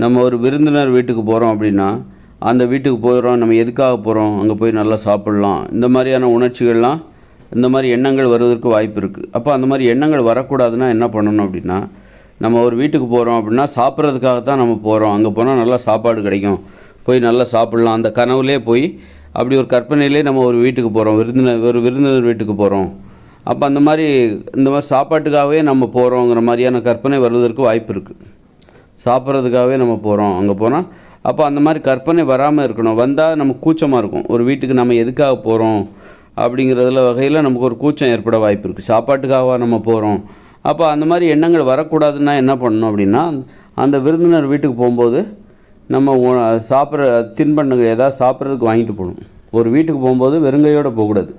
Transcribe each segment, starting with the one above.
நம்ம ஒரு விருந்தினர் வீட்டுக்கு போகிறோம் அப்படின்னா, அந்த வீட்டுக்கு போகிறோம், நம்ம எதுக்காக போகிறோம், அங்கே போய் நல்லா சாப்பிட்லாம், இந்த மாதிரியான உணர்ச்சிகள்லாம், இந்த மாதிரி எண்ணங்கள் வருவதற்கு வாய்ப்பு இருக்குது. அப்போ அந்த மாதிரி எண்ணங்கள் வரக்கூடாதுன்னா என்ன பண்ணணும் அப்படின்னா, நம்ம ஒரு வீட்டுக்கு போகிறோம் அப்படின்னா சாப்பிட்றதுக்காக தான் நம்ம போகிறோம், அங்கே போனால் நல்லா சாப்பாடு கிடைக்கும், போய் நல்லா சாப்பிட்லாம், அந்த கனவுலே போய் அப்படி ஒரு கற்பனையிலே நம்ம ஒரு வீட்டுக்கு போகிறோம், ஒரு விருந்தினர் வீட்டுக்கு போகிறோம். அப்போ அந்த மாதிரி இந்த மாதிரி சாப்பாட்டுக்காகவே நம்ம போகிறோங்கிற மாதிரியான கற்பனை வருவதற்கு வாய்ப்பு இருக்குது. சாப்பிட்றதுக்காகவே நம்ம போகிறோம் அங்கே போனால், அப்போ அந்த மாதிரி கற்பனை வராமல் இருக்கணும். வந்தால் நமக்கு கூச்சமாக இருக்கும். ஒரு வீட்டுக்கு நம்ம எதுக்காக போகிறோம் அப்படிங்கிறதுல வகையில் நமக்கு ஒரு கூச்சம் ஏற்பட வாய்ப்பு இருக்குது. சாப்பாட்டுக்காக நம்ம போகிறோம். அப்போ அந்த மாதிரி எண்ணங்கள் வரக்கூடாதுன்னா என்ன பண்ணணும் அப்படின்னா, அந்த விருந்தினர் வீட்டுக்கு போகும்போது நம்ம சாப்பிட்ற தின்பண்டங்கள் ஏதாவது சாப்பிட்றதுக்கு வாங்கிட்டு போகணும். ஒரு வீட்டுக்கு போகும்போது வெறுங்கையோடு போகக்கூடாது.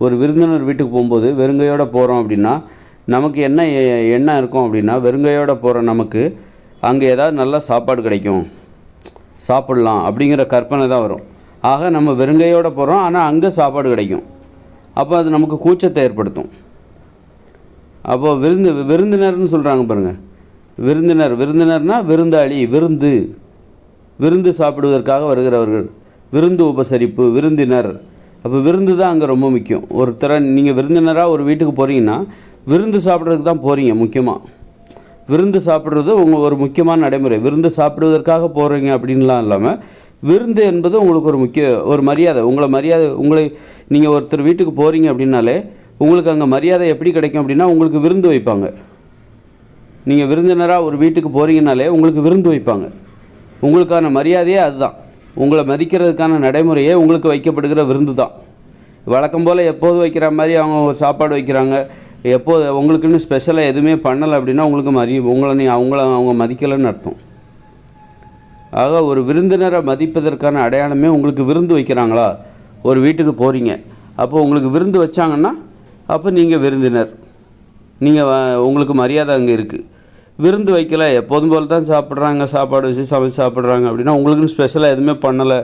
ஒரு விருந்தினர் வீட்டுக்கு போகும்போது வெறுங்கையோடு போகிறோம் அப்படின்னா, நமக்கு என்ன எண்ணம் இருக்கும் அப்படின்னா, வெறுங்கையோடு போகிற நமக்கு அங்கே ஏதாவது நல்ல சாப்பாடு கிடைக்கும், சாப்பிட்லாம் அப்படிங்கிற கற்பனை தான் வரும். ஆக நம்ம வெறுங்கையோடு போகிறோம், ஆனால் அங்கே சாப்பாடு கிடைக்கும். அப்போ அது நமக்கு கூச்சத்தை ஏற்படுத்தும். அப்போது விருந்தினர்னு சொல்கிறாங்க பாருங்கள். விருந்தினர்னால் விருந்தாளி, விருந்து சாப்பிடுவதற்காக வருகிறவர்கள், விருந்து உபசரிப்பு, விருந்தினர். அப்போ விருந்து தான் அங்கே ரொம்ப முக்கியம். நீங்கள் விருந்தினராக ஒரு வீட்டுக்கு போகிறீங்கன்னா விருந்து சாப்பிட்றதுக்கு தான் போகிறீங்க. முக்கியமாக விருந்து சாப்பிட்றது ஒரு முக்கியமான நடைமுறை. விருந்து சாப்பிடுவதற்காக போகிறீங்க அப்படின்லாம் இல்லாமல், விருந்து என்பது உங்களுக்கு ஒரு மரியாதை. உங்களை நீங்கள் ஒருத்தர் வீட்டுக்கு போகிறீங்க அப்படின்னாலே உங்களுக்கு அங்கே மரியாதை எப்படி கிடைக்கும் அப்படின்னா, உங்களுக்கு விருந்து வைப்பாங்க. நீங்கள் விருந்தினராக ஒரு வீட்டுக்கு போகிறீங்கனாலே உங்களுக்கு விருந்து வைப்பாங்க. உங்களுக்கான மரியாதையே அதுதான். உங்களை மதிக்கிறதுக்கான நடைமுறையே உங்களுக்கு வைக்கப்படுகிற விருந்து தான். வழக்கம் போல் எப்போது வைக்கிற மாதிரி அவங்க ஒரு சாப்பாடு வைக்கிறாங்க. எப்போது உங்களுக்குன்னு ஸ்பெஷலாக எதுவுமே பண்ணலை அப்படின்னா அவங்க மதிக்கலைன்னு அர்த்தம். ஆக ஒரு விருந்தினரை மதிப்பதற்கான அடையாளமே உங்களுக்கு விருந்து வைக்கிறாங்களா, ஒரு வீட்டுக்கு போகிறீங்க, அப்போது உங்களுக்கு விருந்து வச்சாங்கன்னா அப்போ நீங்கள் விருந்தினர், உங்களுக்கு மரியாதை அங்கே இருக்குது. விருந்து வைக்கலை, எப்போதும் போல் தான் சாப்பிட்றாங்க, சாப்பாடு வச்சு சமைச்சு சாப்பிட்றாங்க அப்படின்னா, உங்களுக்குன்னு ஸ்பெஷலாக எதுவுமே பண்ணலை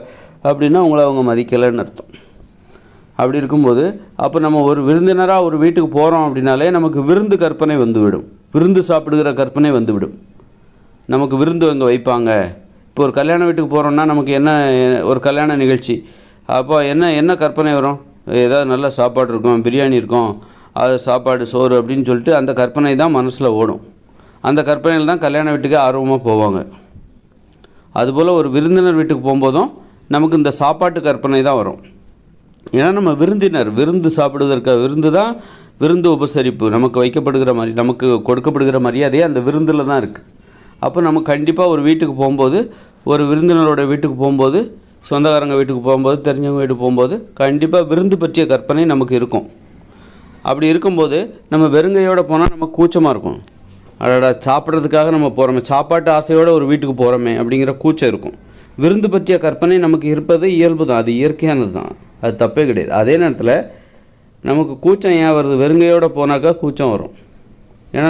அப்படின்னா உங்களை அவங்க மதிக்கலைன்னு அர்த்தம். அப்படி இருக்கும்போது அப்போ நம்ம ஒரு விருந்தினராக ஒரு வீட்டுக்கு போகிறோம் அப்படின்னாலே நமக்கு விருந்து கற்பனை வந்துவிடும், விருந்து சாப்பிடுகிற கற்பனை வந்துவிடும். நமக்கு விருந்து அங்கே வைப்பாங்க. இப்போ ஒரு கல்யாண வீட்டுக்கு போகிறோன்னா நமக்கு என்ன, ஒரு கல்யாண நிகழ்ச்சி, அப்போ என்ன கற்பனை வரும், ஏதாவது நல்ல சாப்பாடு இருக்கும், பிரியாணி இருக்கும், அது சாப்பாடு சோறு அப்படின்னு சொல்லிட்டு அந்த கற்பனை தான் மனசில் ஓடும். அந்த கற்பனையில் தான் கல்யாண வீட்டுக்கு ஆர்வமாக போவாங்க. அதுபோல் ஒரு விருந்தினர் வீட்டுக்கு போகும்போதும் நமக்கு இந்த சாப்பாட்டு கற்பனை தான் வரும். ஏன்னா நம்ம விருந்து சாப்பிடுவதற்காக, விருந்து உபசரிப்பு, நமக்கு வைக்கப்படுகிற மாதிரி, நமக்கு கொடுக்கப்படுகிற மரியாதையே அந்த விருந்தில் தான் இருக்குது. அப்போ நம்ம கண்டிப்பாக ஒரு வீட்டுக்கு போகும்போது, ஒரு விருந்தினரோட வீட்டுக்கு போகும்போது, சொந்தக்காரங்க வீட்டுக்கு போகும்போது, தெரிஞ்சவங்க வீட்டுக்கு போகும்போது கண்டிப்பாக விருந்து பற்றிய கற்பனை நமக்கு இருக்கும். அப்படி இருக்கும்போது நம்ம வெறுங்கையோடு போனால் நமக்கு கூச்சமாக இருக்கும். அடடா, சாப்பிட்றதுக்காக நம்ம போகிறோமே, சாப்பாட்டு ஆசையோடு ஒரு வீட்டுக்கு போகிறோமே அப்படிங்கிற கூச்சம் இருக்கும். விருந்து பற்றிய கற்பனை நமக்கு இருப்பது இயல்பு தான், அது இயற்கையானது தான், அது தப்பே கிடையாது. அதே நேரத்தில் நமக்கு கூச்சம் ஏன் வருது, வெறுங்கையோடு போனாக்கா கூச்சம் வரும். ஏன்னா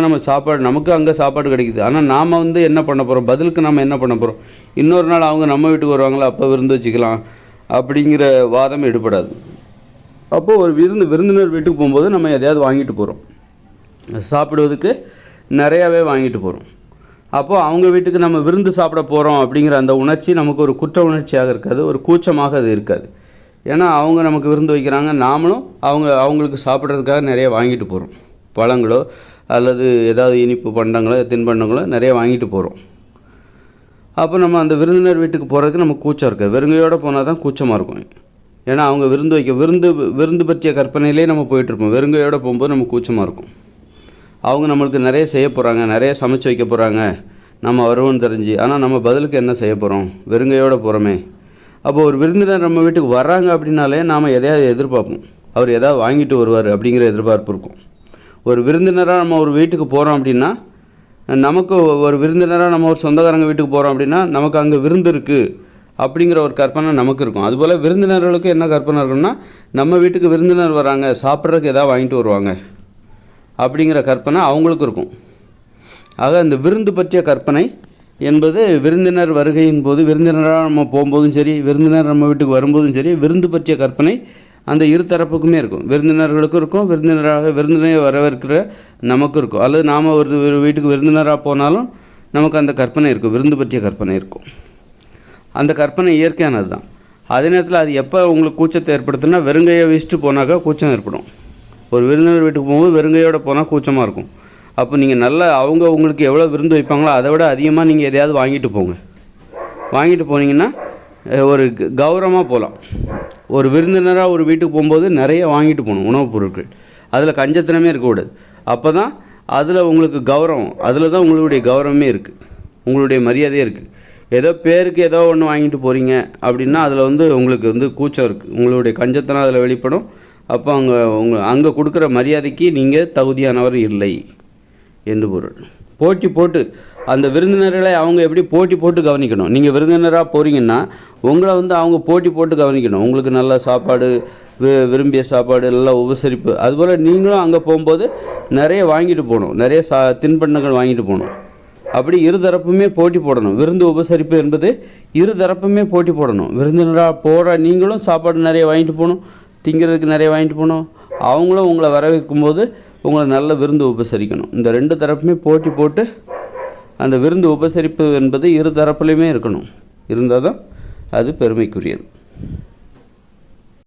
நமக்கு அங்கே சாப்பாடு கிடைக்குது, ஆனால் நாம் என்ன பண்ண போகிறோம், பதிலுக்கு நம்ம என்ன பண்ண போகிறோம், இன்னொரு நாள் அவங்க நம்ம வீட்டுக்கு வருவாங்களா, அப்போ விருந்து வச்சுக்கலாம் அப்படிங்கிற வாதம் எடுபடாது. அப்போது ஒரு விருந்தினர் வீட்டுக்கு போகும்போது நம்ம எதையாவது வாங்கிட்டு போகிறோம், சாப்பிடுவதுக்கு நிறையாவே வாங்கிட்டு போகிறோம். அப்போது அவங்க வீட்டுக்கு நம்ம விருந்து சாப்பிட போகிறோம் அப்படிங்கிற அந்த உணர்ச்சி நமக்கு ஒரு குற்ற உணர்ச்சியாக இருக்காது, ஒரு கூச்சமாக அது இருக்காது. ஏன்னா அவங்க நமக்கு விருந்து வைக்கிறாங்க, நாமளும் அவங்களுக்கு சாப்பிட்றதுக்காக நிறைய வாங்கிட்டு போகிறோம். பழங்களோ அல்லது ஏதாவது இனிப்பு பண்டங்களோ தின்பண்டங்களோ நிறைய வாங்கிட்டு போகிறோம். அப்போ நம்ம அந்த விருந்தினர் வீட்டுக்கு போகிறதுக்கு நமக்கு கூச்சம் இருக்குது. வெறுங்கையோடு போனால் தான் கூச்சமாக இருக்கும். ஏன்னா அவங்க விருந்து பற்றிய கற்பனையிலே நம்ம போயிட்டுருப்போம். வெறுங்கையோடு போகும்போது நமக்கு கூச்சமாக இருக்கும். அவங்க நம்மளுக்கு நிறைய செய்ய போகிறாங்க, நிறைய சமைச்சு வைக்க போகிறாங்க, நம்ம வருவோன்னு தெரிஞ்சு, ஆனால் நம்ம பதிலுக்கு என்ன செய்ய போகிறோம், வெறுங்கையோடு போகிறோமே. அப்போ ஒரு விருந்தினர் நம்ம வீட்டுக்கு வர்றாங்க அப்படின்னாலே நாம் எதையாவது எதிர்பார்ப்போம், அவர் எதாவது வாங்கிட்டு வருவார் அப்படிங்கிற எதிர்பார்ப்பு இருக்கும். ஒரு விருந்தினராக நம்ம ஒரு வீட்டுக்கு போகிறோம் அப்படின்னா, நமக்கு ஒரு விருந்தினராக நம்ம ஒரு சொந்தக்காரங்க வீட்டுக்கு போகிறோம் அப்படின்னா நமக்கு அங்கே விருந்து இருக்குது அப்படிங்கிற ஒரு கற்பனை நமக்கு இருக்கும். அதுபோல் விருந்தினர்களுக்கு என்ன கற்பனை இருக்குன்னா, நம்ம வீட்டுக்கு விருந்தினர் வராங்க, சாப்பிட்றதுக்கு எதாவது வாங்கிட்டு வருவாங்க அப்படிங்கிற கற்பனை அவங்களுக்கு இருக்கும். ஆக இந்த விருந்து பற்றிய கற்பனை என்பது விருந்தினர் வருகையின் போது, விருந்தினராக நம்ம போகும்போதும் சரி, விருந்தினர் நம்ம வீட்டுக்கு வரும்போதும் சரி, விருந்து பற்றிய கற்பனை அந்த இரு தரப்புக்குமே இருக்கும். விருந்தினர்களுக்கும் இருக்கும், விருந்தினரை வரவேற்கிற நமக்கும் இருக்கும். அல்லது நாம் ஒரு வீட்டுக்கு விருந்தினராக போனாலும் நமக்கு அந்த கற்பனை இருக்கும், விருந்து பற்றிய கற்பனை இருக்கும். அந்த கற்பனை இயற்கையானது தான். அதே நேரத்தில் அது எப்போ உங்களுக்கு கூச்சத்தை ஏற்படுத்துனா, வெறுங்கையை வீசிட்டு போனாக்கா கூச்சம் ஏற்படும். ஒரு விருந்தினர் வீட்டுக்கு போகும்போது வெறுங்கையோடு போனால் கூச்சமாக இருக்கும். அப்போ நீங்கள் நல்லா அவங்க உங்களுக்கு எவ்வளோ விருந்து வைப்பாங்களோ அதை விட அதிகமாக நீங்கள் எதையாவது வாங்கிட்டு போங்க. வாங்கிட்டு போனீங்கன்னா ஒரு கௌரவமாக போகலாம். ஒரு விருந்தினராக ஒரு வீட்டுக்கு போகும்போது நிறைய வாங்கிட்டு போகணும் உணவுப் பொருட்கள். அதில் கஞ்சத்தனமே இருக்கக்கூடாது. அப்போ தான் அதில் உங்களுக்கு கௌரவம், அதில் தான் உங்களுடைய கௌரவமே இருக்குது, உங்களுடைய மரியாதையே இருக்குது. ஏதோ பேருக்கு ஏதோ ஒன்று வாங்கிட்டு போகிறீங்க அப்படின்னா அதில் உங்களுக்கு கூச்சம் இருக்குது, உங்களுடைய கஞ்சத்தனம் அதில் வெளிப்படும். அப்போ அங்கே கொடுக்குற மரியாதைக்கு நீங்கள் தகுதியானவர் இல்லை என்று பொருள். போட்டி போட்டு அந்த விருந்தினர்களை அவங்க எப்படி போட்டி போட்டு கவனிக்கணும். நீங்கள் விருந்தினராக போகிறீங்கன்னா உங்களை அவங்க போட்டி போட்டு கவனிக்கணும். உங்களுக்கு நல்ல சாப்பாடு, விரும்பிய சாப்பாடு, நல்ல உபசரிப்பு. அதுபோல் நீங்களும் அங்கே போகும்போது நிறைய வாங்கிட்டு போகணும், நிறைய தின்பண்டங்கள் வாங்கிட்டு போகணும். அப்படி இருதரப்புமே போட்டி போடணும். விருந்து உபசரிப்பு என்பது இருதரப்புமே போட்டி போடணும். விருந்தினராக போகிற நீங்களும் சாப்பாடு நிறைய வாங்கிட்டு போகணும், திங்கிறதுக்கு நிறைய வாங்கிட்டு போகணும். அவங்களும் உங்களை வரவேற்கும் போது உங்களை நல்ல விருந்து உபசரிக்கணும். இந்த 2 தரப்புமே போட்டி போட்டு அந்த விருந்து உபசரிப்பு என்பது இரு தரப்புலையுமே இருக்கணும். இருந்தால் தான் அது பெருமைக்குரியது.